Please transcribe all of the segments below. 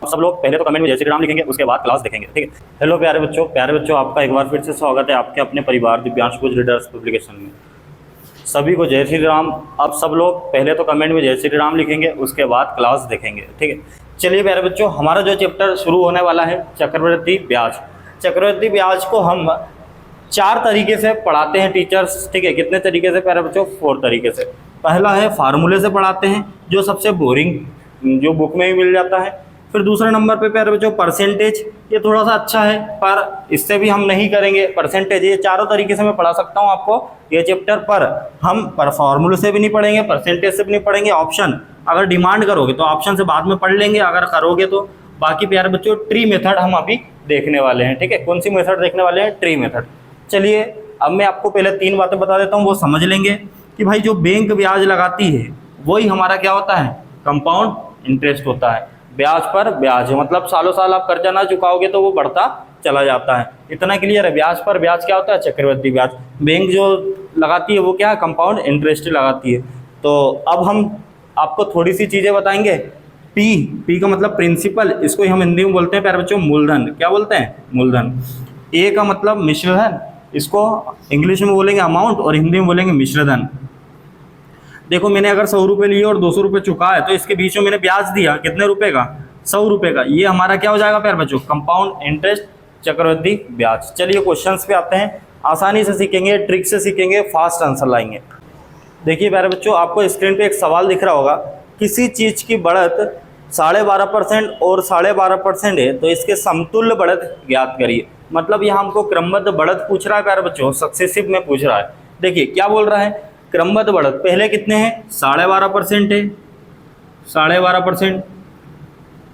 सब लोग पहले तो कमेंट में जय श्री राम लिखेंगे, उसके बाद क्लास देखेंगे, ठीक है। हेलो प्यारे बच्चों, आपका एक बार फिर से स्वागत है आपके अपने परिवार दिव्यांश कुछ रीडर्स पब्लिकेशन में। सभी को जय श्री राम। अब सब लोग पहले तो कमेंट में जय श्री राम लिखेंगे, उसके बाद क्लास देखेंगे, ठीक है। चलिए प्यारे बच्चों, हमारा जो चैप्टर शुरू होने वाला है चक्रवृद्धि ब्याज। चक्रवृद्धि ब्याज को हम 4 तरीके से पढ़ाते हैं टीचर्स, ठीक है। कितने तरीके से प्यारे बच्चों? 4 तरीके से। पहला है फार्मूले से पढ़ाते हैं, जो सबसे बोरिंग, जो बुक में भी मिल जाता है। फिर दूसरे नंबर पे प्यारे बच्चों परसेंटेज, ये थोड़ा सा अच्छा है पर इससे भी हम नहीं करेंगे परसेंटेज। ये चारों तरीके से मैं पढ़ा सकता हूँ आपको ये चैप्टर, पर हम पर फार्मूले से भी नहीं पढ़ेंगे, परसेंटेज से भी नहीं पढ़ेंगे। ऑप्शन अगर डिमांड करोगे तो ऑप्शन से बाद में पढ़ लेंगे, अगर करोगे तो। बाकी प्यारे बच्चों ट्री मेथड हम अभी देखने वाले हैं, ठीक है। कौन सी मेथड देखने वाले हैं? Tree method. चलिए अब मैं आपको पहले 3 बातें बता देता हूँ, वो समझ लेंगे कि भाई जो बैंक ब्याज लगाती है वही हमारा क्या होता है? कंपाउंड इंटरेस्ट होता है। ब्याज पर ब्याज, मतलब सालों साल आप कर्जा ना चुकाओगे तो वो बढ़ता चला जाता है। इतना क्लियर है। ब्याज पर ब्याज क्या होता है? चक्रवृद्धि ब्याज। बैंक जो लगाती है वो क्या है? कंपाउंड इंटरेस्ट लगाती है। तो अब हम आपको थोड़ी सी चीज़ें बताएंगे। पी का मतलब प्रिंसिपल, इसको हम हिंदी में बोलते हैं प्यारे बच्चों मूलधन। क्या बोलते हैं? मूलधन। ए का मतलब मिश्रधन, इसको इंग्लिश में बोलेंगे अमाउंट और हिंदी में बोलेंगे मिश्रधन। देखो मैंने अगर 100 रुपये लिए और 200 रुपये चुका है तो इसके बीच में मैंने ब्याज दिया कितने रुपए का? 100 रुपये का। ये हमारा क्या हो जाएगा प्यारे बच्चों? कंपाउंड इंटरेस्ट, चक्रवृद्धि ब्याज। चलिए क्वेश्चंस पे आते हैं। आसानी से सीखेंगे, ट्रिक से सीखेंगे, फास्ट आंसर लाएंगे। देखिए प्यारे बच्चों, आपको स्क्रीन पे एक सवाल दिख रहा होगा। किसी चीज़ की बढ़त 12.5% और 12.5% है तो इसके समतुल्य बढ़त ज्ञात करिए। मतलब यहाँ हमको क्रमबद्ध बढ़त पूछ रहा है प्यारे बच्चों, सक्सेसिव में पूछ रहा है। देखिए क्या बोल रहा है? क्रमबद्ध बढ़त पहले कितने हैं? 12.5% है, 12.5%।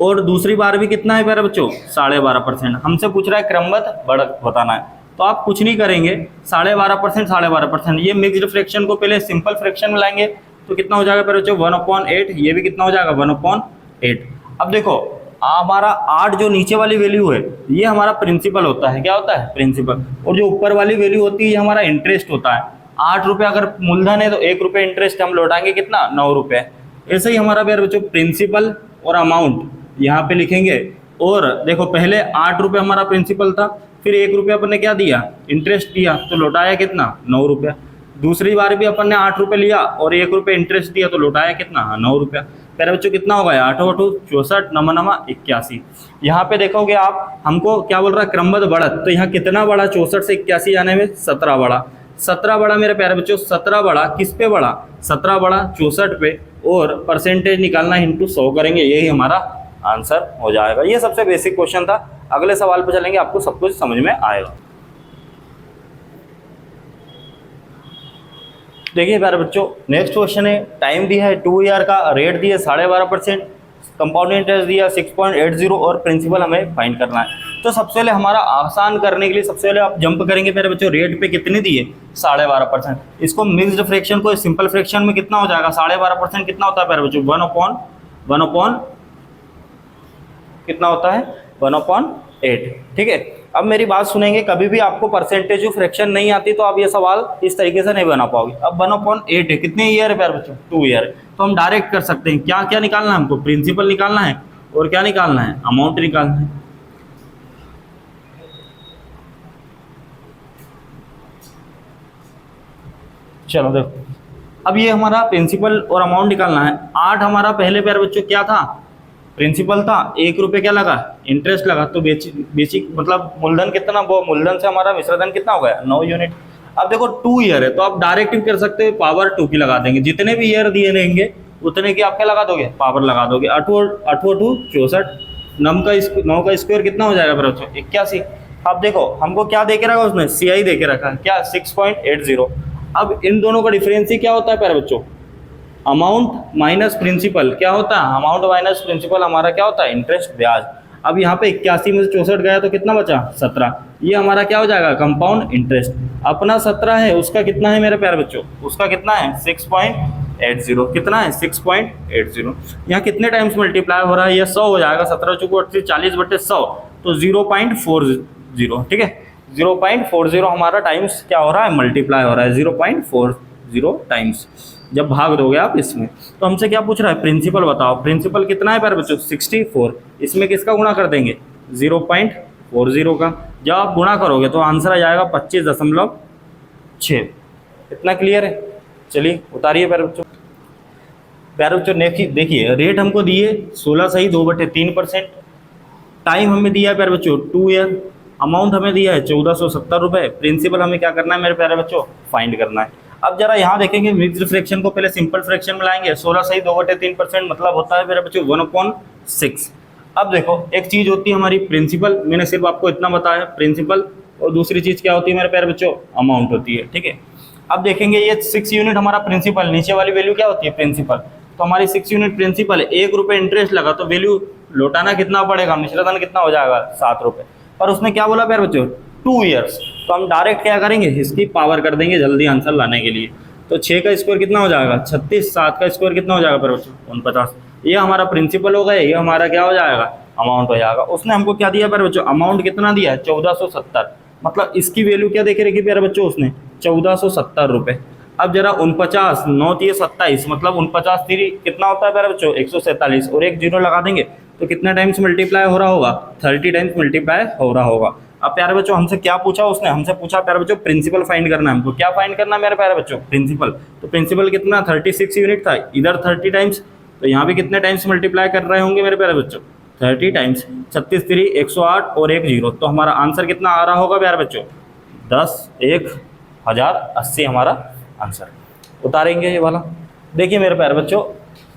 और दूसरी बार भी कितना है प्यारे बच्चों? 12.5%। हमसे पूछ रहा है क्रमबद्ध बढ़त बताना है। तो आप कुछ नहीं करेंगे, 12.5%, 12.5%। ये मिक्स्ड फ्रैक्शन को पहले सिंपल फ्रैक्शन में लाएंगे तो कितना हो जाएगा प्यारे बच्चों? 1/8। ये भी कितना हो जाएगा? 1/8। अब देखो हमारा 8 जो नीचे वाली वैल्यू है ये हमारा प्रिंसिपल होता है। क्या होता है? प्रिंसिपल। और जो ऊपर वाली वैल्यू होती है ये हमारा इंटरेस्ट होता है। 8 रुपये अगर मूलधन है तो 1 रुपये इंटरेस्ट हम लौटाएंगे कितना? 9 रुपये। ऐसे ही हमारा प्यारे बच्चों प्रिंसिपल और अमाउंट यहाँ पे लिखेंगे। और देखो पहले 8 रुपये हमारा प्रिंसिपल था, फिर 1 रुपये अपन ने क्या दिया? इंटरेस्ट दिया, तो लौटाया कितना? 9 रुपया। दूसरी बार भी अपन ने 8 रुपये लिया और 1 रुपये इंटरेस्ट दिया तो लौटाया कितना? 9 रुपया। प्यारे बच्चों कितना होगा? 8 8 64, 9 9 81। यहाँ पे देखोगे आप, हमको क्या बोल रहा है? क्रमबद्ध बढ़त। तो यहाँ कितना बढ़ा? 64 से 81 जाने में 17 बढ़ा। 17 बढ़ा मेरे प्यारे बच्चों। 17 बढ़ा किस पे बढ़ा? 17 बढ़ा 64 पे। और परसेंटेज निकालना इंटू 100 करेंगे, यही हमारा आंसर हो जाएगा। ये सबसे बेसिक क्वेश्चन था। अगले सवाल पर चलेंगे, आपको सब कुछ समझ में आएगा। देखिए प्यारे बच्चों, नेक्स्ट क्वेश्चन है। टाइम दिया है 2 ईयर का, रेट दिया 12.5%, कंपाउंड इंटरेस्ट दिया 6.80 और प्रिंसिपल हमें फाइंड करना है। तो सबसे पहले हमारा आसान करने के लिए सबसे पहले आप जंप करेंगे प्यारे बच्चों। रेट पे कितने दिए? 12.5%। इसको मिक्स्ड फ्रैक्शन को सिंपल फ्रैक्शन में कितना हो जाएगा? 12.5% कितना होता है प्यारे बच्चों? 1/1 कितना होता है? 1/8, ठीक है। अब मेरी बात सुनेंगे, कभी भी आपको परसेंटेज ऑफ फ्रैक्शन नहीं आती तो आप ये सवाल इस तरीके से नहीं बना पाओगे। अब 1/8 है, कितने ईयर है प्यारे बच्चों? 2 ईयर है। तो हम डायरेक्ट कर सकते हैं। क्या क्या निकालना है हमको? प्रिंसिपल निकालना है और क्या निकालना है? अमाउंट निकालना है। चलो देखो, अब ये हमारा प्रिंसिपल और अमाउंट निकालना है। 8 हमारा पहले प्यारे बच्चों क्या था? प्रिंसिपल था। 1 रुपये क्या लगा? इंटरेस्ट लगा। तो बेसिक मतलब मूलधन कितना? वो मूलधन से हमारा मिश्रधन कितना हो गया? 9 यूनिट। अब देखो 2 ईयर है तो आप डायरेक्ट भी कर सकते हो, पावर 2 की लगा देंगे। जितने भी ईयर दिए रहेंगे उतने की आप क्या लगा दोगे? पावर लगा दोगे। 8 8 64, 9 का स्क्वायर कितना हो जाएगा बच्चों? 81। अब देखो हमको क्या दे के रखा उसने? CI दे के रखा है। क्या? 6.80। अब इन दोनों का डिफरेंस ही क्या होता है प्यारे बच्चों? Amount minus principal. क्या होता है? अमाउंट माइनस प्रिंसिपल हमारा क्या होता है? इंटरेस्ट, ब्याज। अब यहाँ पे 81 में से 64 गया तो कितना बचा? 17। ये हमारा क्या हो जाएगा? Compound interest. अपना 17 है, उसका कितना है मेरे प्यारे बच्चों? उसका कितना है? 6.80। कितना है? 6.80। यहाँ कितने टाइम्स मल्टीप्लाई हो रहा है? ये 100 हो जाएगा। 17 चौको 80, 40/100 तो 0.40, ठीक है। 0.40 हमारा टाइम्स क्या हो रहा है? मल्टीप्लाई हो रहा है 0.40 टाइम्स। जब भाग दोगे आप इसमें। तो हमसे क्या पूछ रहा है, प्रिंसिपल बताओ। प्रिंसिपल कितना है प्यारे बच्चों, 64। इसमें किसका गुणा कर देंगे, 0.40 का। जब आप गुणा करोगे तो आंसर आ जाएगा 25.6। इतना क्लियर है। चलिए उतारिए प्यारे बच्चों। प्यारे बच्चों देखिए रेट हमको दिए 16 सही 2/3%। टाइम हमें दिया है प्यारे बच्चों 2 ईयर। अमाउंट हमें दिया है 1470 रुपये। प्रिंसिपल हमें क्या करना है मेरे प्यारे बच्चों, फाइंड करना है। अब जरा यहाँ देखेंगे मिक्स्ड फ्रैक्शन को पहले सिंपल फ्रैक्शन में लाएंगे। 16 सही 2/3% मतलब होता है मेरे बच्चों 1/6। अब देखो एक चीज़ होती है हमारी प्रिंसिपल, मैंने सिर्फ आपको इतना बताया प्रिंसिपल, और दूसरी चीज़ क्या होती है मेरे प्यारे बच्चों, अमाउंट होती है। ठीक है, अब देखेंगे ये 6 यूनिट हमारा प्रिंसिपल, नीचे वाली वैल्यू क्या होती है, प्रिंसिपल। तो हमारी 6 यूनिट प्रिंसिपल है, 1 रुपये इंटरेस्ट लगा तो वैल्यू लौटाना कितना पड़ेगा, मिश्रधन कितना हो जाएगा, 7 रुपये। और उसने क्या बोला प्यारे बच्चों, 2 ईयर्स। तो हम डायरेक्ट क्या करेंगे, इसकी पावर कर देंगे जल्दी आंसर लाने के लिए। तो 6 का स्क्वायर कितना हो जाएगा 36, 7 का स्क्वायर कितना हो जाएगा प्यारे बच्चों 49। ये हमारा प्रिंसिपल हो गया, ये हमारा क्या हो जाएगा, अमाउंट हो जाएगा। उसने हमको क्या दिया प्यारे बच्चों, अमाउंट कितना दिया है 1470, मतलब इसकी वैल्यू क्या देखे रखी प्यारे बच्चों उसने, 1470 रुपये। अब जरा 49, 9 3 27, मतलब 49 3 कितना होता है प्यारे बच्चों 147, और एक जीरो लगा देंगे तो कितने टाइम्स मल्टीप्लाई हो रहा होगा, 30 टाइम्स मल्टीप्लाई हो रहा होगा। अब प्यारे बच्चों हमसे क्या पूछा उसने, हमसे पूछा प्यारे बच्चों प्रिंसिपल फाइंड करना है हमको। क्या फाइंड करना है मेरे प्यारे बच्चों, प्रिंसिपल। तो प्रिंसिपल कितना 36 यूनिट था, इधर 30 टाइम्स, तो यहाँ भी कितने टाइम्स मल्टीप्लाई कर रहे होंगे मेरे प्यारे बच्चों, 30 टाइम्स। 36 3 108 और एक जीरो, तो हमारा आंसर कितना आ रहा होगा प्यारे बच्चों, 10,1080 हमारा आंसर। उतारेंगे ये वाला। देखिए मेरे प्यारे बच्चों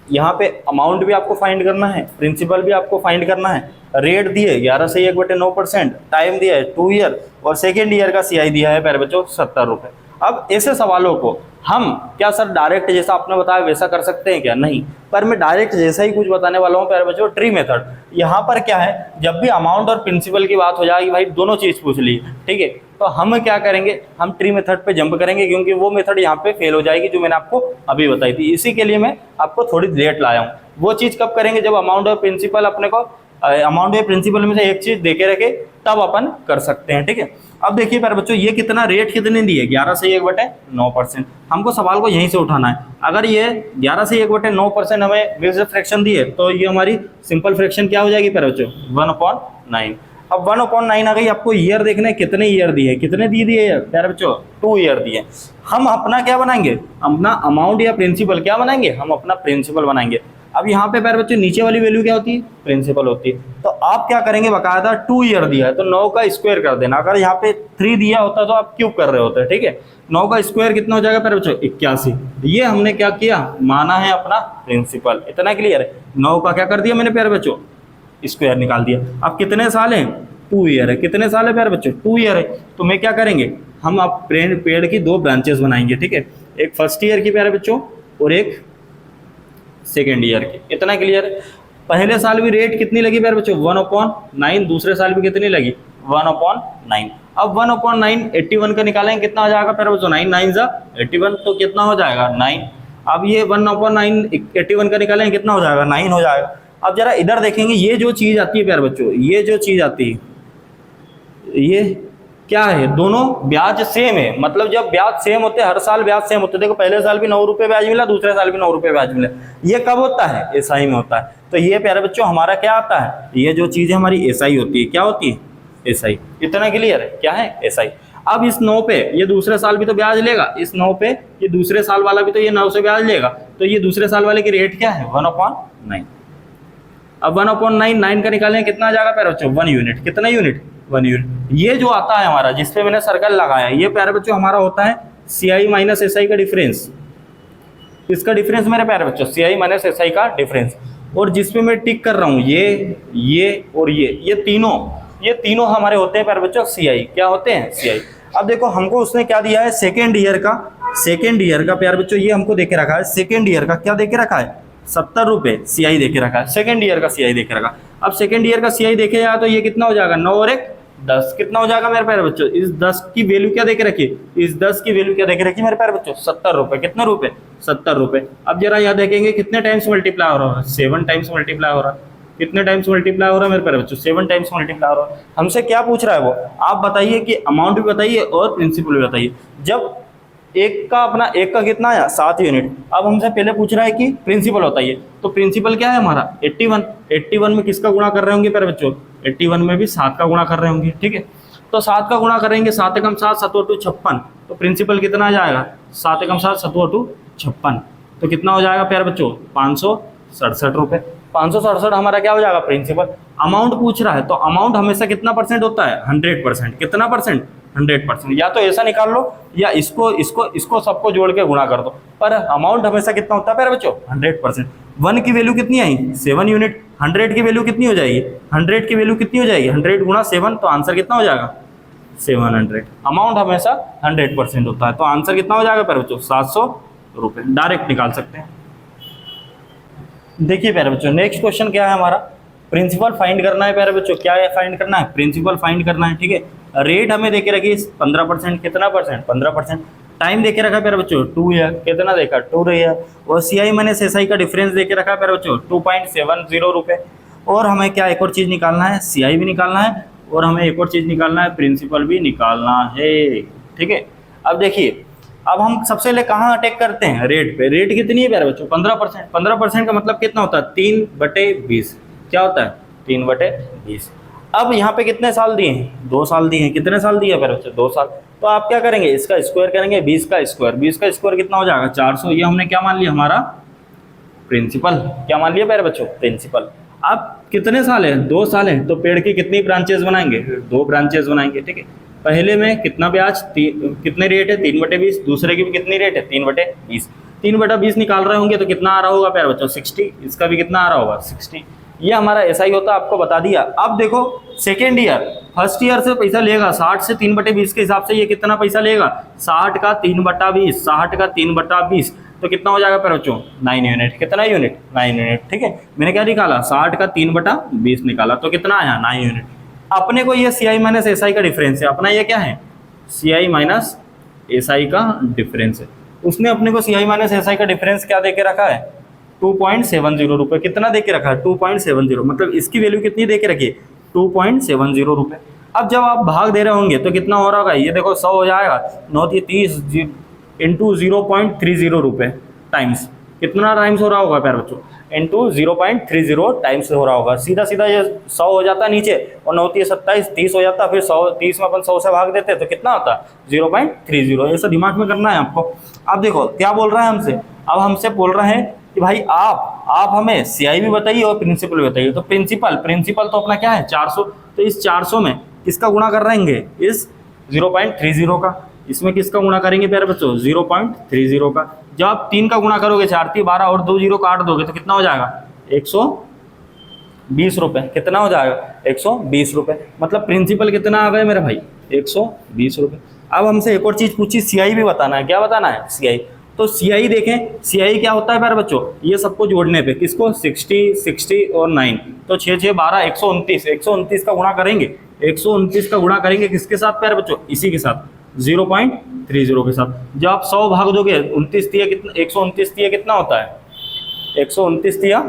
यहाँ पे अमाउंट भी आपको फाइंड करना है, प्रिंसिपल भी आपको फाइंड करना है। रेट दिए 11 से 1/9%, टाइम दिया है 2 ईयर, और सेकेंड ईयर का CI दिया है प्यारे बच्चों 70 रुपये। अब ऐसे सवालों को हम क्या सर डायरेक्ट जैसा आपने बताया वैसा कर सकते हैं क्या, नहीं, पर मैं डायरेक्ट जैसा ही कुछ बताने वाला हूँ प्यारे बच्चों, ट्री मेथड। यहाँ पर क्या है, जब भी अमाउंट और प्रिंसिपल की बात हो जाएगी भाई दोनों चीज़ पूछ ली, ठीक है, तो हम क्या करेंगे, हम ट्री मेथड पे जंप करेंगे, क्योंकि वो मेथड यहाँ पे फेल हो जाएगी जो मैंने आपको अभी बताई थी। इसी के लिए मैं आपको थोड़ी लेट लाया हूँ। वो चीज़ कब करेंगे, जब अमाउंट और प्रिंसिपल अपने को अमाउंट या प्रिंसिपल में से एक चीज देके रखे तब अपन कर सकते हैं। ठीक है, अब देखिए प्यारे बच्चों ये कितना रेट कितने दिए, 11 से 1/9%। हमको सवाल को यहीं से उठाना है। अगर ये 11 से 1/9% हमें मिक्स्ड फ्रैक्शन दिए तो ये हमारी सिंपल फ्रैक्शन क्या हो जाएगी प्यारे बच्चों, 1/9। अब 1/9 आ गई। आपको ईयर देखना है, कितने ईयर दिए, कितने दिए प्यारे बच्चों, 2 ईयर दिए। हम अपना क्या बनाएंगे, अपना अमाउंट या प्रिंसिपल क्या बनाएंगे, हम अपना प्रिंसिपल बनाएंगे। अब यहाँ पे प्यारे बच्चों नीचे वाली वैल्यू क्या होती है, प्रिंसिपल होती है। तो आप क्या करेंगे, बकायदा 2 ईयर दिया है तो 9 का स्क्वायर कर देना। अगर यहाँ पे 3 दिया होता तो आप क्यूब कर रहे होते, ठीक है। 9 का स्क्वायर कितना हो जाएगा प्यारे बच्चों, 81। ये हमने क्या किया, माना है अपना प्रिंसिपल। इतना क्लियर है। 9 का क्या कर दिया मैंने प्यारे बच्चों, स्क्वायर निकाल दिया। अब कितने साल हैं, 2 ईयर है। कितने साल है प्यारे बच्चों, 2 ईयर है। तो मैं क्या करेंगे, हम अब पेड़ की 2 ब्रांचेस बनाएंगे, ठीक है, एक फर्स्ट ईयर की प्यारे बच्चों और एक सेकेंड ईयर की। इतना क्लियर है। पहले साल भी रेट कितनी लगी प्यारे बच्चों, 1/9। दूसरे साल भी कितनी लगी, 1/9। अब 1/9 81 का निकालेंगे, कितना हो जाएगा प्यारे बच्चों, 9 9 81, तो कितना हो जाएगा 9। अब ये 1/9 81 का निकालेंगे, कितना हो जाएगा 9 हो जाएगा। अब जरा इधर देखेंगे, ये जो चीज आती है प्यारे बच्चों, ये जो चीज आती है ये क्या है, दोनों ब्याज सेम है। मतलब जब ब्याज सेम होते हैं, हर साल ब्याज सेम होते हैं। देखो पहले साल भी 9 रुपये ब्याज मिला, दूसरे साल भी 9 रुपये ब्याज मिला। ये कब होता है, एसआई में होता है। तो ये प्यारे बच्चों हमारा क्या आता है, ये जो चीज है हमारी एसआई होती है। क्या होती है, एसआई। इतना क्लियर है, क्या है, एसआई। अब इस 9 पे ये दूसरे साल भी तो ब्याज लेगा, इस 9 पे ये दूसरे साल वाला भी तो ये 9 से ब्याज लेगा। तो ये दूसरे साल वाले की रेट क्या है, 1/9। अब 1/9 9 का निकालें, कितना आ जाएगा प्यारे बच्चों, 1 यूनिट। कितना यूनिट, 1 यूनिट। ये जो आता है हमारा, जिसपे मैंने सर्कल लगाया, ये प्यारे बच्चों हमारा होता है CI माइनस SI का डिफरेंस। इसका डिफरेंस मेरे प्यारे बच्चों, CI माइनस SI का डिफरेंस। और जिसपे मैं टिक कर रहा हूँ, ये और ये तीनों हमारे होते हैं प्यारे बच्चों CI। क्या होते हैं, CI। अब देखो हमको उसने क्या दिया है, सेकेंड ईयर का प्यारे बच्चों ये हमको देके रखा है। सेकेंड ईयर का क्या देके रखा है, 70 रुपये CI देके रखा है। सेकेंड ईयर का CI देके रखा। अब सेकेंड ईयर का CI देखे जाए तो ये कितना हो जाएगा, 9 और 1 10। कितना हो जाएगा मेरे प्यारे बच्चों, इस 10 की वैल्यू क्या देके रखी, इस 10 की वैल्यू क्या देके रखी मेरे प्यारे बच्चों, 70 रुपये। कितने रुपए, 70 रुपये। अब जरा यहाँ देखेंगे कितने टाइम्स मल्टीप्लाई हो रहा है, 7 टाइम्स मल्टीप्लाई हो रहा है। कितने टाइम्स मल्टीप्लाई हो रहा है मेरे प्यारे बच्चों, 7 टाइम्स मल्टीप्लाई हो रहा है। हमसे क्या पूछ रहा है वो, आप बताइए कि अमाउंट भी बताइए और प्रिंसिपल भी बताइए। जब एक का अपना एक का कितना आया 7 यूनिट। अब हमसे पहले पूछ रहा है कि प्रिंसिपल होता है ये, तो प्रिंसिपल क्या है हमारा 81। 81 में किसका गुणा कर रहे होंगे प्यारे बच्चों, 81 में भी 7 का गुणा कर रहे होंगे, ठीक है। तो 7 का गुणा करेंगे, 7 एकम 7 7 2 56, तो प्रिंसिपल कितना आ जाएगा 7 एकम 7 7 2 56, तो कितना हो जाएगा प्यारे बच्चों 567 रुपये। 567 हमारा क्या हो जाएगा प्रिंसिपल। अमाउंट पूछ रहा है तो अमाउंट हमेशा कितना परसेंट होता है 100%। कितना परसेंट 100%। या तो ऐसा निकाल लो या इसको इसको इसको सबको जोड़ के गुणा कर दो, पर अमाउंट हमेशा कितना होता है प्यारे बच्चों 100%। 1 की वैल्यू कितनी आई 7 यूनिट, 100 की वैल्यू कितनी हो जाएगी, 100 की वैल्yu कितनी हो जाएगी 100 गुणा 7, तो आंसर कितना हो जाएगा 700। अमाउंट हमेशा 100% होता है, तो आंसर कितना हो जाएगा प्यारे बच्चों 700 रुपये। डायरेक्ट निकाल सकते हैं। देखिए प्यारे बच्चों नेक्स्ट क्वेश्चन क्या है हमारा, प्रिंसिपल फाइंड करना है प्यारे बच्चों। क्या है फाइंड करना है, प्रिंसिपल फाइंड करना है, ठीक है। रेट हमें देके रखी 15%, कितना परसेंट 15%। टाइम देके रखा है प्यारे बच्चों 2 ईयर, कितना देखा 2 ईयर। और CI माइनस SI का डिफरेंस देके रखा है प्यारे बच्चों 2.70 रुपये। और हमें क्या एक और चीज़ निकालना है, CI भी निकालना है और हमें एक और चीज़ निकालना है प्रिंसिपल भी निकालना है, ठीक है। अब देखिए अब हम सबसे पहले कहाँ अटैक करते हैं, रेट पे। रेट कितनी है प्यारे बच्चों 15%। 15% का मतलब कितना होता है 3/20। क्या होता है 3/20। अब यहाँ पे कितने साल दिए हैं 2 साल दिए हैं। कितने साल दिए प्यारे बच्चों 2 साल। तो आप क्या करेंगे इसका स्क्वायर करेंगे, 20 का स्क्वायर। 20 का स्क्वायर कितना हो जाएगा 400। ये हमने क्या मान लिया हमारा प्रिंसिपल। क्या मान लिया प्यारे बच्चों प्रिंसिपल। अब कितने साल है 2 साल है, तो पेड़ की कितनी ब्रांचेस बनाएंगे 2 ब्रांचेस बनाएंगे, ठीक है। पहले में कितना ब्याज कितने रेट है 3/20, दूसरे की भी कितनी रेट है 3/20। 3/20 निकाल रहे होंगे तो कितना आ रहा होगा प्यारे बच्चों 60। इसका भी कितना आ रहा होगा 60। ये हमारा SI होता है, आपको बता दिया। अब देखो सेकेंड ईयर, फर्स्ट ईयर से पैसा लेगा 60 से 3/20 के हिसाब से ये कितना पैसा लेगा 60 का 3/20, 60 का 3/20, तो कितना हो जाएगा प्यारे बच्चों 9 यूनिट। कितना यूनिट 9 यूनिट, ठीक है। मैंने क्या निकाला 60 का 3/20 निकाला, तो कितना आया 9 यूनिट। अपने को ये CI माइनस SI का डिफरेंस है। अपना ये क्या है CI माइनस SI का डिफरेंस है। उसने अपने को CI माइनस SI का डिफरेंस क्या देके रखा है 2.70 रुपये। कितना देके रखा है 2.70, मतलब इसकी वैल्यू कितनी देके रखी है 2.70 रुपये। अब जब आप भाग दे रहे होंगे तो कितना हो रहा होगा, ये देखो 100 हो जाएगा, 9 30 इंटू 0.30 रुपये टाइम्स, कितना टाइम्स हो रहा होगा प्यारे बच्चों इंटू 0.30 टाइम्स हो रहा होगा। सीधा सीधा ये 100 हो जाता है नीचे, और 9 30 27 30 हो जाता, फिर 100 30 में अपन 100 से भाग देते तो कितना होता 0.30। ऐसा दिमाग में करना है आपको। अब देखो क्या बोल रहा है हमसे, अब हमसे बोल रहे हैं कि भाई आप हमें CI भी बताइए और प्रिंसिपल भी बताइए। तो प्रिंसिपल तो अपना क्या है 400, तो इस 400 में किसका गुणा कर रहेंगे इस 0.30 का। इसमें किसका गुणा करेंगे प्यारे बच्चों 0.30 का। जब आप 3 का गुणा करोगे 4 3 12 और 2 0 काट दोगे तो कितना हो जाएगा 120 रुपये। कितना हो जाएगा 120 रुपये। मतलब प्रिंसिपल कितना आ गए मेरे भाई 120 रुपये। अब हमसे एक और चीज़ पूछी CI भी बताना है। क्या बताना है CI। तो CI देखें, CI क्या होता है प्यारे बच्चों, ये सबको जोड़ने पे किसको 60 60 और 9, तो 6 6 12 129। 129 का गुणा करेंगे, 129 का गुणा करेंगे किसके साथ प्यारे बच्चों, इसी के साथ 0.30 के साथ। जब आप 100 भाग दोगे 29 दिया कितना 129 दिया कितना होता है 129 दिया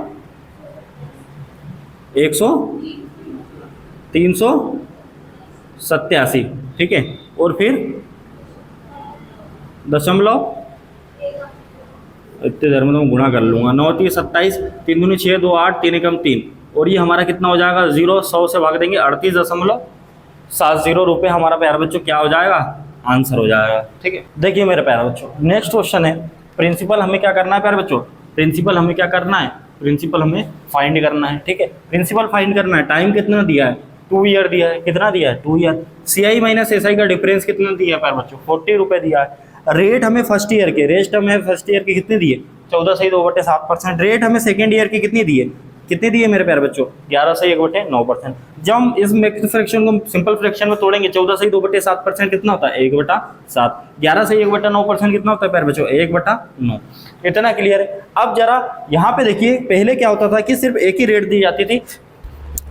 387, ठीक है। और फिर दशमलव इतने देर में तो मैं गुणा कर लूँगा, 9 3 27, 3 दूनी 6 2 8, 3 एकम 3, और ये हमारा कितना हो जाएगा 0 100 से भाग देंगे 38.70 रुपये हमारा प्यारे बच्चों क्या हो जाएगा आंसर हो जाएगा, ठीक है। देखिए मेरे प्यारे बच्चों नेक्स्ट क्वेश्चन है, प्रिंसिपल हमें क्या करना है प्यारे बच्चों, प्रिंसिपल हमें क्या करना है, प्रिंसिपल हमें फाइंड करना है, ठीक है। प्रिंसिपल फाइंड करना है। टाइम कितना दिया है 2 ईयर दिया है। कितना दिया है 2 ईयर। CI माइनस SI का डिफरेंस कितना दिया है प्यारे बच्चों 40 रुपये दिया है। रेट हमें फर्स्ट ईयर के, रेट हमें फर्स्ट ईयर के कितने दिए 14/2/7%। रेट हमें सेकेंड ईयर की कितनी दिए मेरे प्यारे बच्चों 11/1/9%। जब हम इस मिक्स्ड फ्रैक्शन को सिंपल फ्रैक्शन में तोड़ेंगे 14/2/7% कितना होता है 1/7। 11/1/9% कितना होता है प्यारे बच्चों 1/9। इतना क्लियर है। अब जरा यहाँ पे देखिए पहले क्या होता था कि सिर्फ एक ही रेट दी जाती थी।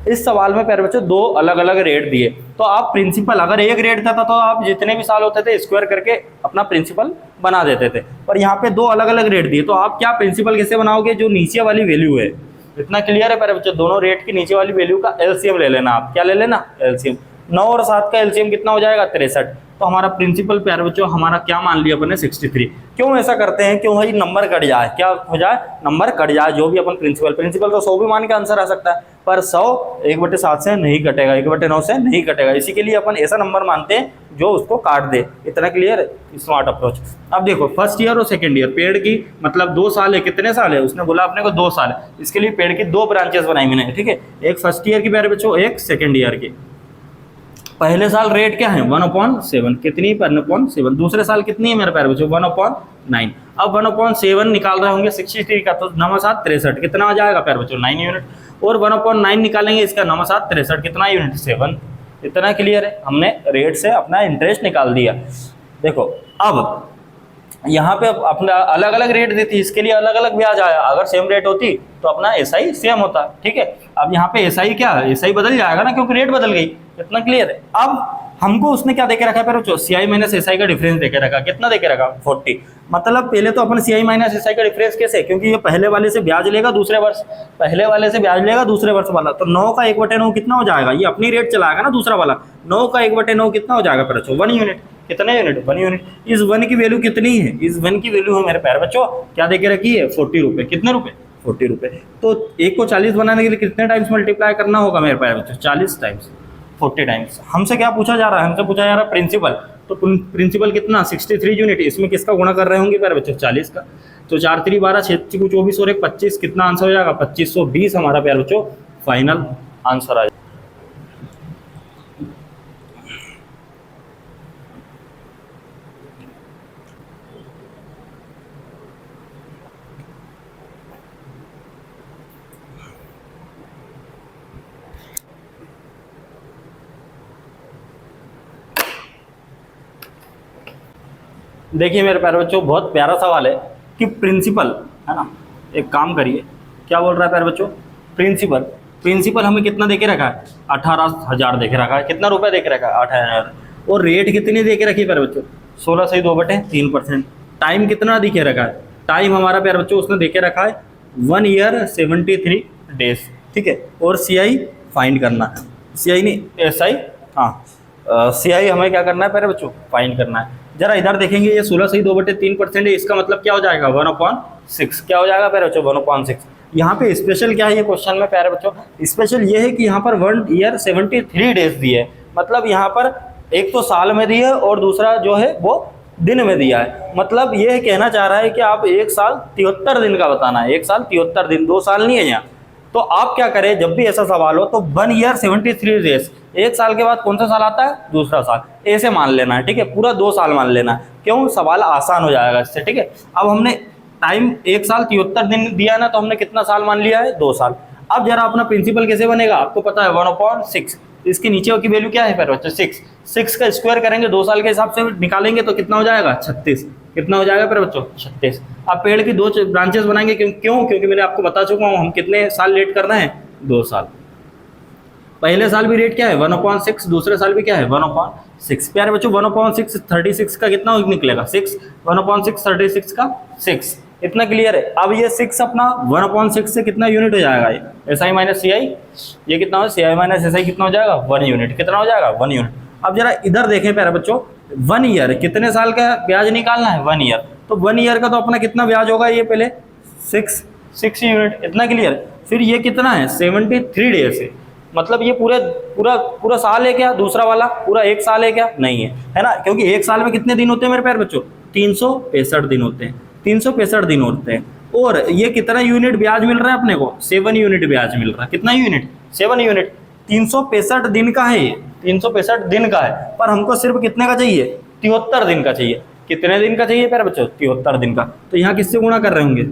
इस सवाल में प्यारे बच्चों 2 अलग अलग रेट दिए, तो आप प्रिंसिपल अगर एक रेट था तो आप जितने भी साल होते थे स्क्वायर करके अपना प्रिंसिपल बना देते थे। पर यहाँ पे 2 अलग अलग रेट दिए, तो आप क्या प्रिंसिपल कैसे बनाओगे, जो नीचे वाली वैल्यू है। इतना क्लियर है प्यारे बच्चों, दोनों रेट की नीचे वाली वैल्यू का LCM ले लेना। आप क्या ले लेना LCM। 9 और 7 का LCM कितना हो जाएगा 63। तो हमारा प्रिंसिपल प्यारे बच्चों हमारा क्या मान लिया अपन ने 63। क्यों ऐसा करते हैं, क्यों भाई नंबर कट जाए, क्या हो जाए, नंबर कट जाए। जो भी अपन प्रिंसिपल तो 100 भी मान के आंसर आ सकता है, पर 100 1/7 से नहीं कटेगा, 1/9 से नहीं कटेगा। इसी के लिए अपन ऐसा नंबर मानते हैं जो उसको काट दे। इतना क्लियर है, स्मार्ट अप्रोच। अब देखो फर्स्ट ईयर और सेकंड ईयर, पेड़ की मतलब 2 साल है, कितने साल है उसने बोला अपने को 2 साल है। इसके लिए पेड़ की 2 ब्रांचेस बनाई मैंने, ठीक है, एक फर्स्ट ईयर की प्यारे बच्चों, एक सेकंड ईयर की। पहले साल रेट क्या है 1/7, कितनी 1/7। दूसरे साल कितनी है मेरे प्यारे बच्चों 1/9। अब 1/7 निकाल रहे होंगे 63 का, तो 9 7 63 कितना आ जाएगा प्यारे बच्चों 9 यूनिट। और 1/9 निकालेंगे इसका 9 7 63 कितना यूनिट 7। इतना क्लियर है, हमने रेट से अपना इंटरेस्ट निकाल दिया। देखो अब यहाँ पे अपना अलग अलग रेट देती, इसके लिए अलग अलग ब्याज आया। अगर सेम रेट होती तो अपना एसआई सेम होता, ठीक है। अब यहाँ पे एसआई क्या है, एसआई बदल जाएगा ना, क्योंकि रेट बदल गई। इतना क्लियर है। अब हमको उसने क्या देके रखा है, सीआई माइनस एसआई का डिफरेंस देके रखा, कितना देके रखा 40। मतलब पहले तो अपन सीआई माइनस एसआई का डिफरेंस कैसे, क्योंकि ये पहले वाले से ब्याज लेगा दूसरे वर्ष, पहले वाले से ब्याज लेगा दूसरे वर्ष वाला, तो 9 का 1/9 कितना हो जाएगा, ये अपनी रेट चलाएगा ना दूसरा वाला। 9 का 1/9 कितना हो जाएगा बच्चों 1 यूनिट। कितने यूनिट 1 यूनिट। इस 1 की वैल्यू कितनी है, इस 1 की वैल्यू है मेरे प्यारे बच्चों क्या देके रखी है 40 रुपए। कितने रुपए 40 रुपए। तो 1 को 40 बनाने के लिए कितने टाइम्स मल्टीप्लाई करना होगा मेरे प्यारे बच्चों 40 टाइम्स, 40 टाइम्स। हमसे क्या पूछा जा रहा है, हमसे पूछा जा रहा है प्रिंसिपल। तो प्रिंसिपल कितना 63 यूनिट, इसमें किसका गुणा कर रहे होंगे प्यारे बच्चों 40 का। तो 4 3 12 6 3 24 और 1 25 कितना आंसर हो जाएगा 2520 हमारा प्यारे बच्चों फाइनल आंसर आ जाएगा। देखिए मेरे प्यारे बच्चों बहुत प्यारा सवाल है कि प्रिंसिपल है ना, एक काम करिए, क्या बोल रहा है प्यारे बच्चों प्रिंसिपल हमें कितना देके रखा है 18,000 देके रखा है। कितना रुपए देके रखा है 8,000। और रेट कितनी देके रखी है प्यारे बच्चों 16 सही 2/3%। टाइम कितना दिखे रखा है, टाइम हमारा प्यारे बच्चों उसने देके रखा है 1 ईयर 73 डेज, ठीक है। और सीआई फाइंड करना है, सीआई नहीं एसआई, हाँ सीआई हमें क्या करना है प्यारे बच्चों फाइंड करना है। जरा इधर देखेंगे ये 16 सही 2/3% है, इसका मतलब क्या हो जाएगा 1/6। क्या हो जाएगा प्यारे बच्चों 1/6। यहाँ पे स्पेशल क्या है ये क्वेश्चन में प्यारे बच्चों, स्पेशल ये है कि यहाँ पर 1 ईयर 73 डेज दिए है। मतलब यहाँ पर एक तो साल में दिया है और दूसरा जो है वो दिन में दिया है। मतलब ये कहना चाह रहा है कि आप 1 साल 73 दिन का बताना है, 1 साल 73 दिन, 2 साल नहीं है यहाँ। तो आप क्या करें जब भी ऐसा सवाल हो तो 1 ईयर 73 डेज, 1 साल के बाद कौन सा साल आता है दूसरा साल, ऐसे मान लेना है, ठीक है। पूरा 2 साल मान लेना है, क्यों सवाल आसान हो जाएगा इससे, ठीक है। अब हमने टाइम 1 साल 73 दिन दिया है ना, तो हमने कितना साल मान लिया है 2 साल। अब जरा अपना प्रिंसिपल कैसे बनेगा आपको पता है 1/6। इसके नीचे की वैल्यू क्या है फिर बच्चों 6 का स्क्वायर करेंगे 2 साल के हिसाब से निकालेंगे तो कितना हो जाएगा 36। कितना हो जाएगा फिर बच्चों 36। अब पेड़ की 2 ब्रांचेस बनाएंगे, क्यों क्योंकि मैंने आपको बता चुका हूँ हम कितने साल लेट कर रहे हैं 2 साल। पहले साल भी रेट क्या है 1/6, दूसरे साल भी क्या है 1/6। प्यारे बच्चों 1/6 36 का कितना निकलेगा 6, 1/6 36 का 6। इतना क्लियर है। अब ये 6 अपना 1/6 से कितना यूनिट हो जाएगा, ये एस आई माइनस सी आई, ये कितना हो CI माइनस SI कितना हो जाएगा 1 यूनिट। कितना हो जाएगा 1 यूनिट। अब जरा इधर देखें प्यारे बच्चों 1 ईयर कितने साल का ब्याज निकालना है 1 ईयर, तो 1 ईयर का तो अपना कितना ब्याज होगा ये पहले 6 यूनिट। इतना क्लियर। फिर ये कितना है 73 डेज है, मतलब ये पूरा साल है क्या, दूसरा वाला पूरा 1 साल है क्या, नहीं है ना, क्योंकि 1 साल में कितने दिन होते हैं मेरे प्यारे बच्चों 365 दिन होते हैं, 365 दिन होते हैं। और ये कितना यूनिट ब्याज मिल रहा है अपने को 7 यूनिट ब्याज मिल रहा है। कितना यूनिट 7 यूनिट। 365 दिन का है ये, 365 दिन का है, पर हमको सिर्फ कितने का चाहिए 73 दिन का चाहिए। कितने दिन का चाहिए प्यारे बच्चों 73 दिन का। तो यहाँ किससे गुणा कर रहे होंगे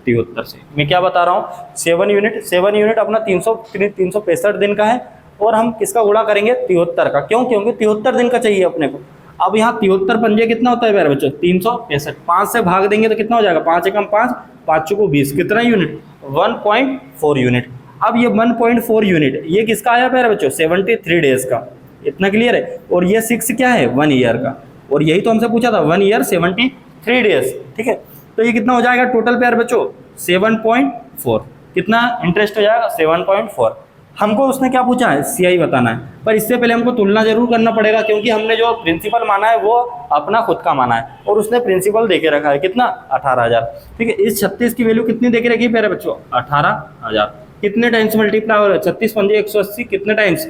73 से। मैं क्या बता रहा हूँ 7 यूनिट अपना 365 दिन का है, और हम किसका गुणा करेंगे 73 का। क्यों, क्योंकि 73 दिन का चाहिए अपने को। अब यहाँ 73 पंजे कितना होता है प्यारे बच्चों 365, 5 से भाग देंगे तो कितना हो जाएगा 5 एकम 5, 5 चौको 20, कितना यूनिट 1.4 यूनिट। अब ये 1.4 यूनिट ये किसका आया प्यारे बच्चों 73 डेज का। इतना क्लियर है। और ये 6 क्या है 1 ईयर का, और यही तो हमसे पूछा था 1 ईयर 73 डेज, ठीक है। तो ये कितना हो जाएगा टोटल प्यारे बच्चों 7.4, कितना इंटरेस्ट हो जाएगा 7.4। हमको उसने क्या पूछा है, सीआई बताना है। पर इससे पहले हमको तुलना जरूर करना पड़ेगा, क्योंकि हमने जो प्रिंसिपल माना है वो अपना खुद का माना है और उसने प्रिंसिपल देके रखा है कितना, 18,000। ठीक है, इस 36 की वैल्यू कितनी देके रखी है प्यारे बच्चों, 18,000। कितने टाइम्स मल्टीप्लाई हो रहा है, 36 पंजे 180, कितने टाइम्स,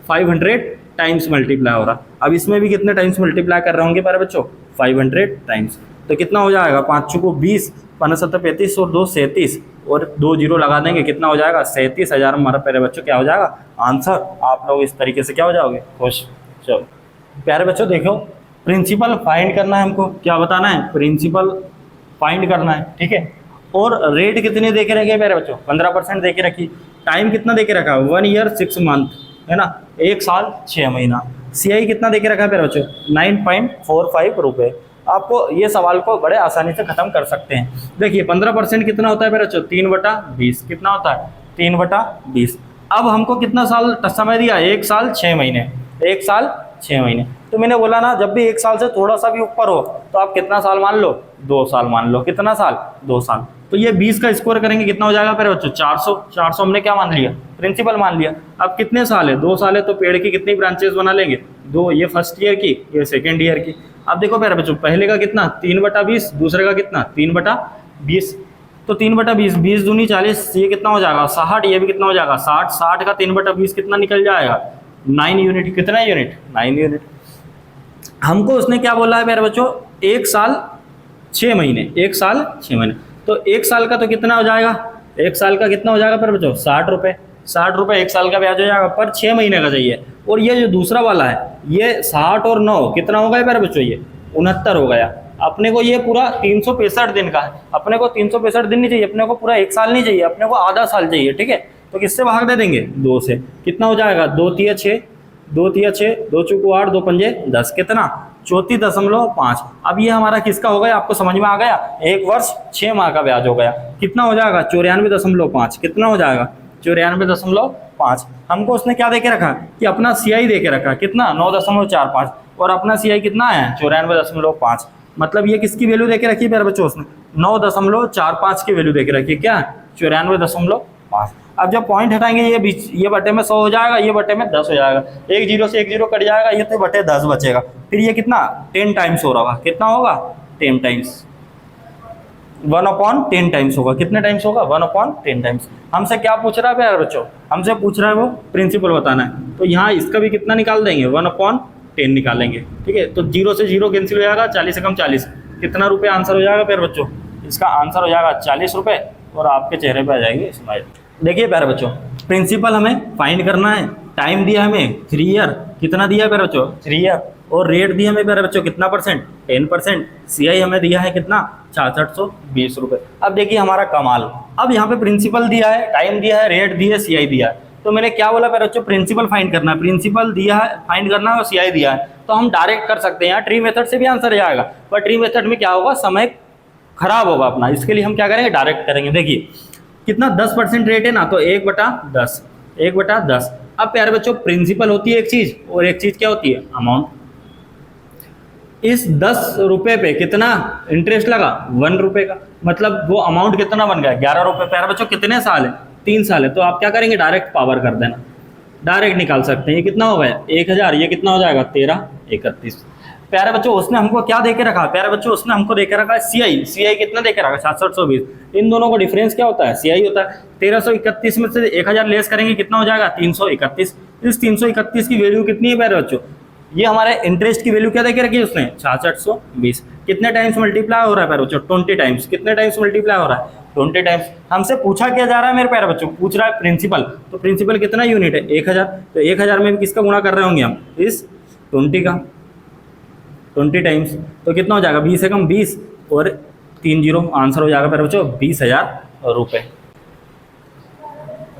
500 टाइम्स मल्टीप्लाई हो रहा। अब इसमें भी कितने टाइम्स मल्टीप्लाई कर रहे होंगे प्यारे बच्चों, 500 टाइम्स। तो कितना हो जाएगा, 5 चौको 20, 5 7 35 और 2 37 और 2 जीरो लगा देंगे, कितना हो जाएगा, 37,000 हमारा प्यारे बच्चों क्या हो जाएगा, आंसर। आप लोग इस तरीके से क्या हो जाओगे, खुश। चलो प्यारे बच्चों देखो, प्रिंसिपल फाइंड करना है हमको, क्या बताना है, प्रिंसिपल फाइंड करना है। ठीक है, और रेट कितने दे के रखे प्यारे बच्चों, 15% दे के रखी। टाइम कितना दे के रखा, 1 ईयर 6 मंथ, है ना, 1 साल 6 महीना। सीआई कितना दे के रखा है प्यारे बच्चों, 9.45 रुपये। आपको ये सवाल को बड़े आसानी से खत्म कर सकते हैं। देखिए 15% कितना होता है प्यारे बच्चों, 3/20 कितना होता है, 3/20। अब हमको कितना साल समय दिया, 1 साल 6 महीने, 1 साल 6 महीने। तो मैंने बोला ना, जब भी 1 साल से थोड़ा सा भी ऊपर हो तो आप कितना साल मान लो, 2 साल मान लो। कितना साल, 2 साल। तो ये 20 का स्कोर करेंगे कितना हो जाएगा प्यारे बच्चों, 400। 400 हमने क्या मान लिया, प्रिंसिपल मान लिया। अब कितने साल है, 2 साल है, तो पेड़ की कितनी ब्रांचेस बना लेंगे, 2, ये फर्स्ट ईयर की, ये सेकेंड ईयर की। अब देखो प्यारे बच्चों, पहले का कितना 3/20, दूसरे का कितना 3/20। तो 3/20, 20 दूनी 40, ये कितना हो जाएगा 60, ये भी कितना हो जाएगा 60। 60 का 3/20 कितना निकल जाएगा, 9 यूनिट। कितना यूनिट, 9 यूनिट। हमको उसने क्या बोला है प्यारे बच्चों, 1 साल 6 महीने, 1 साल 6 महीने। तो 1 साल का तो कितना हो जाएगा, 1 साल का कितना हो जाएगा प्यारे बच्चों, 60 रुपये। 60 रुपये 1 साल का ब्याज हो जाएगा, पर 6 महीने का चाहिए। और ये जो दूसरा वाला है, ये 60 और 9 कितना हो गया प्यारे बच्चों, ये 69 हो गया। अपने को ये पूरा 365 दिन का है, अपने को 365 दिन नहीं चाहिए, अपने को पूरा 1 साल नहीं चाहिए, अपने को आधा साल चाहिए। ठीक है, तो किससे भाग दे देंगे, 2 से। कितना हो जाएगा, 2 तिया 6, 2 तिया 6, 2 चौको 8, 2 पंजे 10, कितना 34.5। अब ये हमारा किसका हो गया, आपको समझ में आ गया, 1 वर्ष 6 माह का ब्याज हो गया। कितना हो जाएगा, 94.5। कितना हो जाएगा, 94.5। हमको उसने क्या दे के रखा कि अपना सीआई दे के रखा, कितना 9.45, और अपना सीआई कितना है 94.5। मतलब ये किसकी वैल्यू दे के रखी है प्यारे बच्चों, उसने 9.45 की वैल्यू दे के रखी, क्या 94.5। अब जब पॉइंट हटाएंगे, ये बटे में 100 हो जाएगा, ये बटे में 10 हो जाएगा, 1 जीरो से 1 जीरो कट जाएगा, ये तो बटे 10 बचेगा। फिर ये कितना 10 टाइम्स हो रहा होगा, कितना होगा 10 टाइम्स, 1/10 टाइम्स होगा। कितने टाइम्स होगा, 1/10 टाइम्स। हमसे क्या पूछ रहा है प्यारे बच्चों, हमसे पूछ रहा है वो प्रिंसिपल बताना है। तो यहाँ इसका भी कितना निकाल देंगे, 1/10 निकालेंगे। ठीक है, तो 0 से 0 कैंसिल हो जाएगा, 40 से कम 40। कितना रुपये आंसर हो जाएगा प्यारे बच्चों, इसका आंसर हो जाएगा 40 रुपये, और आपके चेहरे पे आ जाएगी स्माइल। देखिए प्यारे बच्चों, प्रिंसिपल हमें फाइंड करना है। टाइम दिया हमें 3 ईयर, कितना दिया है प्यारे बच्चों, 3 ईयर। और रेट दिया हमें प्यारे बच्चों कितना परसेंट, 10%। सीआई हमें दिया है कितना, 6620 रुपये। अब देखिए हमारा कमाल, अब यहाँ पे प्रिंसिपल दिया है, टाइम दिया है, रेट दिया है, सीआई दिया है। तो मैंने क्या बोला प्यारे बच्चों, प्रिंसिपल फाइंड करना है, प्रिंसिपल दिया है फाइंड करना है, और सीआई दिया है। तो हम डायरेक्ट कर सकते हैं, यहाँ ट्री मेथड से भी आंसर जाएगा, पर ट्री मेथड में क्या होगा, समय खराब होगा अपना। इसके लिए हम क्या करेंगे, डायरेक्ट करेंगे। देखिए कितना 10% रेट है ना, तो 1/10, 1/10। अब प्यारे बच्चों, प्रिंसिपल होती है एक चीज, और एक चीज क्या होती है, अमाउंट। इस 10 रुपये पे कितना इंटरेस्ट लगा, 1 रुपये का, मतलब वो अमाउंट कितना बन गया, 11 रुपये। प्यारे बच्चों कितने साल है, 3 साल है। तो आप क्या करेंगे, डायरेक्ट पावर कर देना, डायरेक्ट निकाल सकते हैं। ये कितना हो गया 1000, ये कितना हो जाएगा 1331। प्यारे बच्चों उसने हमको क्या दे के रखा, प्यारे बच्चों उसने हमको दे के रखा है सीआई। सीआई कितना दे के रखा, 6620। इन दोनों का डिफरेंस क्या होता है, सीआई होता है। 1331 में से 1000 लेस करेंगे, कितना हो जाएगा 331। इस 331 की वैल्यू कितनी है प्यारे बच्चों, ये हमारे इंटरेस्ट की वैल्यू क्या दे के रखी है उसने, 6620। कितने टाइम्स मल्टीप्लाई हो रहा है प्यारे बच्चों, 20 टाइम्स। कितने टाइम्स मल्टीप्लाई हो रहा है, 20 टाइम्स। हमसे पूछा क्या जा रहा है मेरे प्यारे बच्चों, पूछ रहा है प्रिंसिपल। तो प्रिंसिपल कितना यूनिट है, 1000। तो 1000 में भी किसका गुणा कर रहे होंगे हम, इस 20 का, 20 टाइम्स। तो कितना हो जाएगा, 20 से कम 20 और 3 जीरो, आंसर हो जाएगा प्यारे बच्चों 20,000 रुपये।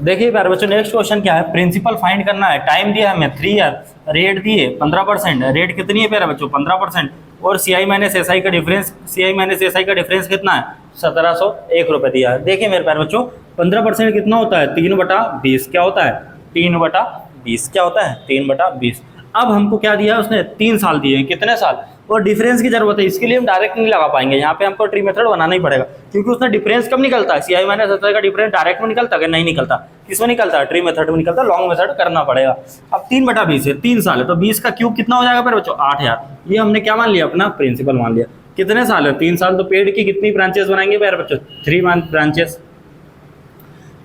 देखिए प्यारे बच्चों नेक्स्ट क्वेश्चन क्या है, प्रिंसिपल फाइंड करना है। टाइम दिया है हमें 3 ईयर, रेट दिए 15%। रेट कितनी है प्यारे बच्चों, 15%। और सीआई माइनस एसआई का डिफरेंस, सीआई माइनस एसआई का डिफरेंस कितना है, 1701 रुपये दिया है। देखिए मेरे प्यारे बच्चों 15% कितना होता है, 3/20 क्या होता है, 3/20 क्या होता है, 3/20। अब हमको क्या दिया उसने, 3 साल दिए हैं, कितने साल, और डिफरेंस की जरूरत है, इसके लिए हम डायरेक्ट नहीं लगा पाएंगे, यहाँ पे हमको ट्री मेथड बनाना ही पड़ेगा, क्योंकि उसने डिफरेंस कब निकलता है, CI माइनस SI का डिफरेंस डायरेक्ट में निकलता है, नहीं निकलता, किसमें निकलता है, ट्री मेथड में निकलता है, लॉन्ग मेथड करना पड़ेगा। अब 3/20 है, 3 साल है, तो 20 का क्यूब कितना हो जाएगा फिर बच्चों, 8000। ये हमने क्या मान लिया, अपना प्रिंसिपल मान लिया। कितने साल है, 3 साल, तो पेड़ की कितनी ब्रांचेस बनाएंगे प्यारे बच्चों, 3 ब्रांचेस,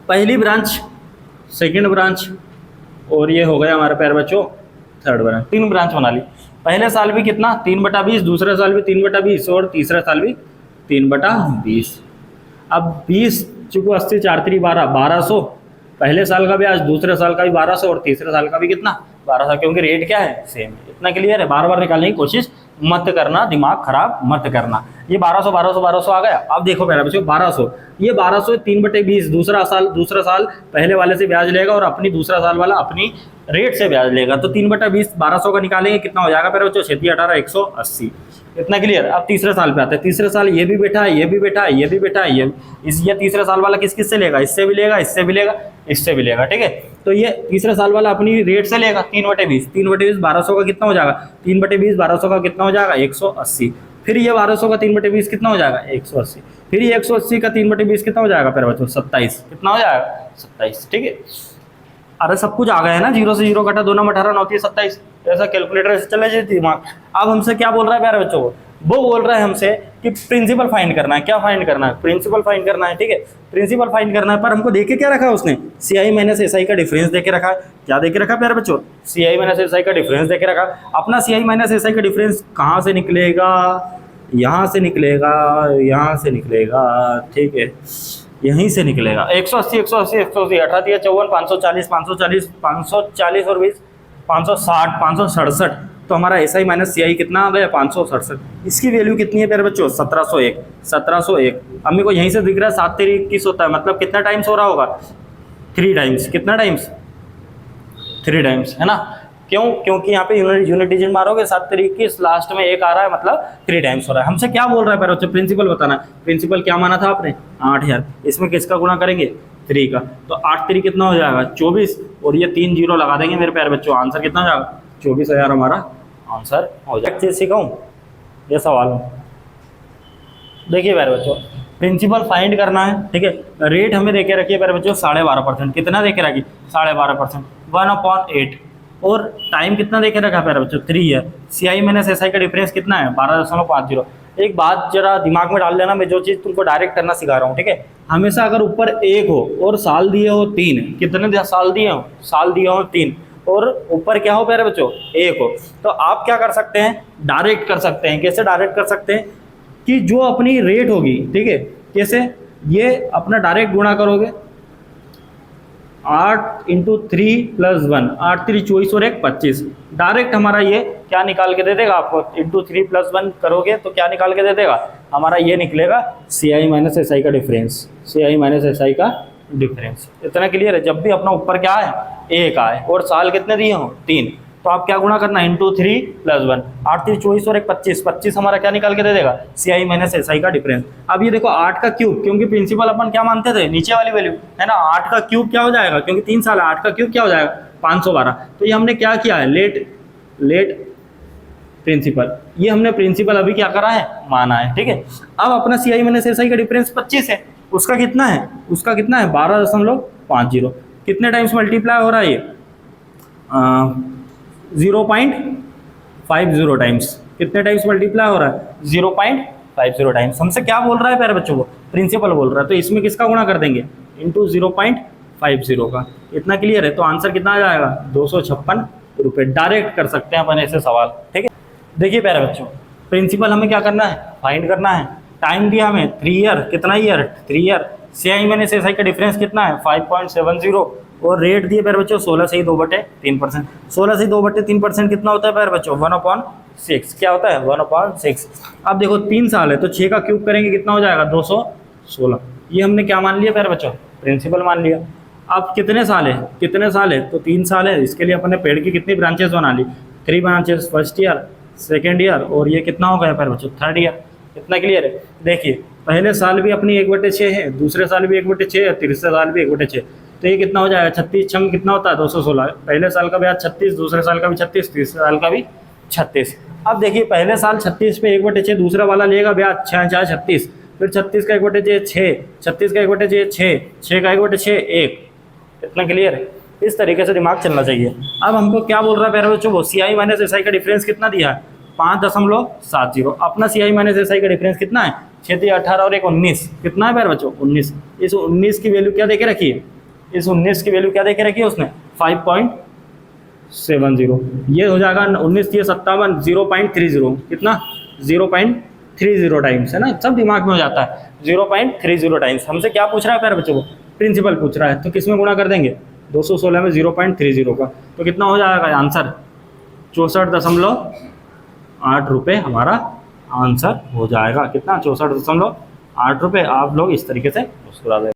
पहली ब्रांच, सेकेंड ब्रांच, और ये हो गया हमारे प्यारे बच्चों थर्ड ब्रांच, 3 ब्रांच बना ली। पहले साल भी कितना 3/20, दूसरे साल भी 3/20 और तीसरा साल भी 3/20। अब 20 चूँकि 80 4 3 12 1200, पहले साल का ब्याज, दूसरे साल का भी 1200 और तीसरे साल का भी कितना 1200, क्योंकि रेट क्या है सेम है। इतना क्लियर है, बार बार निकालने की कोशिश मत करना, दिमाग खराब मत करना। ये 1200 1200 1200 आ गया। अब देखो मेरा बच्चों 1200, ये 1200 3/20, दूसरा साल पहले वाले से ब्याज लेगा और अपनी दूसरा साल वाला अपनी रेट से ब्याज लेगा, तो 3/20 1200 का निकालेंगे, कितना हो जाएगा मेरे बच्चों, 36 18 180। इतना क्लियर। अब तीसरे साल पे आते हैं, तीसरे साल ये भी बैठा है, ये भी बैठा है, ये भी बैठा है, ये तीसरे साल वाला किस किस से लेगा, इससे भी लेगा, इससे भी लेगा, इससे भी लेगा, ठीक है। तो ये तीसरे साल वाला अपनी रेट से लेगा 3/20, 3/20 1200 का कितना हो जाएगा, 3/20 1200 का कितना हो जाएगा 180। फिर ये 1200 का 3/20 कितना हो जाएगा 180। फिर ये 180 का 3/20 कितना हो जाएगा प्यारे बच्चों 27, कितना हो जाएगा 27, ठीक है। अरे सब कुछ आ गया है ना, 0 से 0 घटा 2 9 18 9 3 27, ऐसा कैलकुलेटर से चले जाए दिमाग। अब हमसे क्या बोल रहा है प्यारे बच्चों, वो बोल रहा है हमसे कि प्रिंसिपल फाइंड करना है। क्या फाइंड करना है, प्रिंसिपल फाइंड करना है, ठीक है, प्रिंसिपल फाइंड करना है। पर हमको देके क्या रखा है उसने, CI माइनस SI का डिफरेंस देके रखा है। क्या देके रखा है प्यारे बच्चों, CI माइनस SI का डिफरेंस देके रखा। अपना CI माइनस SI का डिफरेंस कहाँ से निकलेगा, यहाँ से निकलेगा, यहाँ से निकलेगा, ठीक है, यहीं से निकलेगा। 180 180 180 18 54 540 540 540 और 20 560 567, तो हमारा SI माइनस CI कितना आ गया 567। इसकी वैल्यू कितनी है प्यारे बच्चों 1701 1701। अब मेरे को यहीं से दिख रहा है 7 3 21 होता है, मतलब कितना टाइम्स हो रहा होगा 3 टाइम्स। कितना टाइम्स 3 टाइम्स, है ना। क्यों, क्योंकि यहाँ पे यूनिट डिजिट मारोगे 7 3 21, लास्ट में 1 आ रहा है, मतलब 3 टाइम्स हो रहा है। हमसे क्या बोल रहा है प्यारे बच्चों, प्रिंसिपल बताना है। प्रिंसिपल क्या माना था आपने 8000, इसमें किसका गुणा करेंगे 3 का, तो 8 3 कितना हो जाएगा 24, और ये 3 0 लगा देंगे मेरे प्यारे बच्चों, आंसर कितना हो जाएगा 24000 हमारा आंसर हो जाएगा। चीज सिखाऊं, ये सवाल है, देखिए प्यारे बच्चों, प्रिंसिपल फाइंड करना है, ठीक है। रेट हमें देके रखिए प्यारे बच्चों 12.5%, कितना देके रखी 12.5%, 1/8, और टाइम कितना देके रखा प्यारे बच्चों 3 है। CI माइनस SI का डिफरेंस कितना है 12.50। एक बात जरा दिमाग में डाल लेना, मैं जो चीज़ तुमको डायरेक्ट करना सिखा रहा हूँ, ठीक है। हमेशा अगर ऊपर 1 हो और साल दिए हो 3, कितने साल दिए हो, साल दिए हो 3, और ऊपर क्या हो प्यारे बच्चों 1 हो, तो आप क्या कर सकते हैं, डायरेक्ट कर सकते हैं। कैसे डायरेक्ट कर सकते हैं कि जो अपनी रेट होगी, ठीक है, कैसे, ये अपना डायरेक्ट गुणा करोगे 8 × 3 + 1, 8 3 24 और 1 25, डायरेक्ट हमारा ये क्या निकाल के दे देगा आपको, × 3 + 1 करोगे तो क्या निकाल के दे देगा, हमारा ये निकलेगा CI माइनस SI का डिफरेंस, CI माइनस SI का डिफरेंस। इतना क्लियर है। जब भी अपना ऊपर क्या है 1 आए और साल कितने दिए हो 3, तो आप क्या गुणा करना × 3 + 1, 8 3 24 और 1 25, 25 हमारा क्या निकाल के दे देगा CI माइनस SI का डिफरेंस। अब ये देखो 8 का क्यूब, क्योंकि प्रिंसिपल अपन क्या मानते थे नीचे वाली वैल्यू, है ना, 8 का क्यूब क्या हो जाएगा, क्योंकि 3 साल है, 8 का क्यूब क्या हो जाएगा 512। तो ये हमने क्या किया है, लेट प्रिंसिपल, ये हमने प्रिंसिपल अभी क्या करा है माना है, ठीक है। अब अपना CI माइनस SI का डिफरेंस 25 है, उसका कितना है, उसका कितना है 12.50। कितने टाइम्स मल्टीप्लाई हो रहा है ये 0.50 टाइम्स। कितने टाइम्स मल्टीप्लाई हो रहा है 0.50 टाइम्स। हमसे क्या बोल रहा है प्यारे बच्चों को, प्रिंसिपल बोल रहा है, तो इसमें किसका गुणा कर देंगे × 0.50 का। इतना क्लियर है। तो आंसर कितना आ जाएगा 256 रुपये। डायरेक्ट कर सकते हैं अपन ऐसे सवाल, ठीक है। देखिए प्यारे बच्चों, प्रिंसिपल हमें क्या करना है, फाइंड करना है। टाइम दिया हमें 3 ईयर, कितना year 3 year. CI minus SI का डिफरेंस कितना है 5.70, और रेट दिए प्यारे बच्चों 16 से 2/3%। 16 से 2/3% कितना होता है प्यारे बच्चों 1/6। क्या होता है 1/6। अब देखो 3 साल है, तो 6 का क्यूब करेंगे कितना हो जाएगा 216। ये हमने क्या मान लिया प्यारे बच्चों, प्रिंसिपल मान लिया। अब कितने साल है, कितने साल है, तो 3 साल है। इसके लिए अपने पेड़ की कितनी ब्रांचेस बना ली, 3 branches, first year, second year, और ये कितना हो गया प्यारे बच्चों 3rd ईयर। इतना क्लियर है। देखिए पहले साल भी अपनी 1/6 है, दूसरे साल भी 1/6 है, तीसरे साल भी 1/6। तो ये कितना हो जाएगा, 36 छंग कितना होता है 216। पहले साल का ब्याज 36, दूसरे साल का भी 36, तीसरे साल का भी 36। अब देखिए पहले साल 36 पे 1/6, दूसरा वाला लेगा ब्याज 6 36, फिर 36 का 1/6 6, 36 का 1/6 6, 6 का 1/6 1। इतना क्लियर है? इस तरीके से दिमाग चलना चाहिए। अब हमको क्या बोल रहा है प्यारे बच्चों, वो CI माइनस SI का डिफरेंस कितना दिया है 5.70। अपना CI माइनस SI का डिफरेंस कितना है 6 18 और 1 19, कितना है प्यारे बच्चों 19। इस 19 की वैल्यू क्या देके रखी है, इस 19 की वैल्यू क्या देके रखी है उसने 5.70। ये हो जाएगा 19 ये 57 0.30, कितना 0.30 टाइम्स है ना, सब दिमाग में हो जाता है 0.30 टाइम्स। हमसे क्या पूछ रहा है प्यारे बच्चों को, प्रिंसिपल पूछ रहा है, तो किस में गुणा कर देंगे 216 में 0.30 का, तो कितना हो जाएगा आंसर 64.8 रुपये हमारा आंसर हो जाएगा। कितना 64.8 रुपये। आप लोग इस तरीके से मुस्कुरा दें।